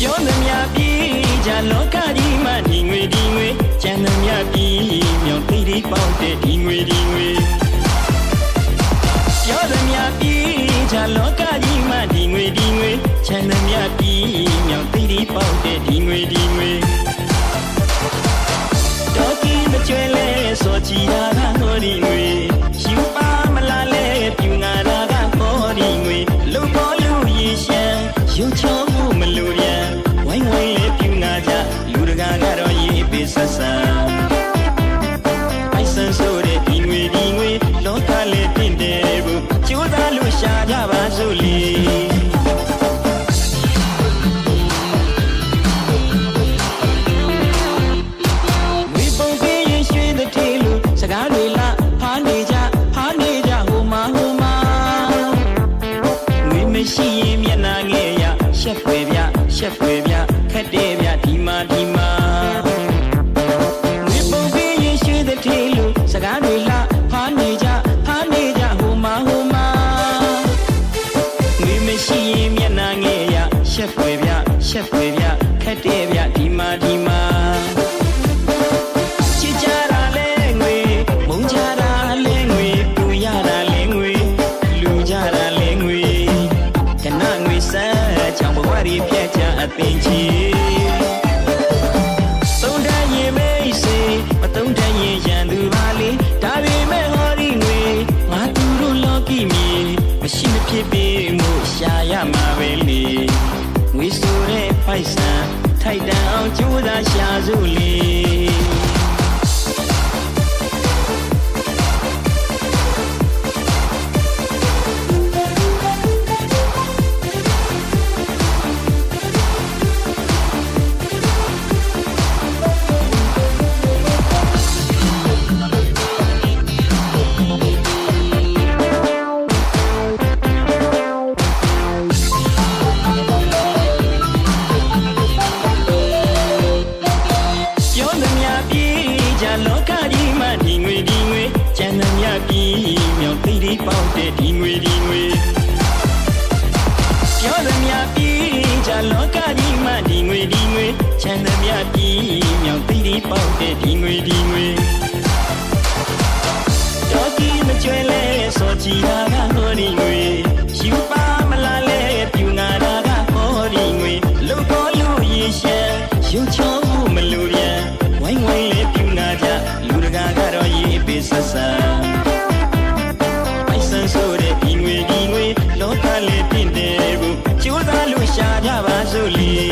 ပြောသမျှပြီးကြလောကကြီးမှာဒီငွေကျန်သမျှပြီးမြောင်သိတိပေါက်တဲ့ဒီငွေပြောသမျှပြီးကြလောကကြီးမှာဒီငွေချမ်းသမျှပြီးမြောင်သိတိပေါက်တဲ့ဒီငွေတော်ကီမကျွဲလဲစောချီတာကဟောဒီငွေယူပါမလားလဲပြူငါတာကဟောဒီငွေလုံပေါ်လူရေရှမ်းရုပ်ချောမှုမလို့ပြန်ဝိုင်းလေးပြူငါကြလူတကာကတော့ရေးပေးဆက်ဆံအိုက်ဆန်ဆိုတဲ့ဒီငွေလောကလေးတင်တယ်ဘူးကြိုးစားလို့ရှာကြပါစို့လေစကားတွေလားဖားနေကြဟိုမှာငွေမရှိရင်မျက်နှာငယ်ရရှက်ဖွယ်ပြခက်တဲ့ပြဒီမှာငွေပုံပေးရင်ရွှေတဲ့ထေးလို့စကားတွေလားဖားနေကြဟိုမှာငွေမရှိရင်မျက်နှာငယ်ရရှက်ဖွယ်ပြခက်တဲ့ပြဒီမှာဒီပြက်ချအပင်ကြီးသုံးတန်းရင်မေးစေမသုံးတန်းရင်ရန်သူပါလေဒါပေမဲ့ဟောဒီငွေငါသူတို့လောကီမြေမရှိမဖြစ်ပေမှုရှာရမှာပဲလေငွေဆိုတဲ့ပိုက်ဆံထိုက်တန်အောင်ကြိုးစားရှာစို့လေလောကကြီးမှာဒီငွေကျန်သမျှပြီးမြောင်သိတိပေါက်တဲ့ဒီငွေပြောသမျှပြီးကြလောကကြီးမှာဒီငွေချမ်းသမျှပြီးမြောင်သိတိပေါက်တဲ့ဒီငွေတော်ကီမကျွဲလဲစောချီတာ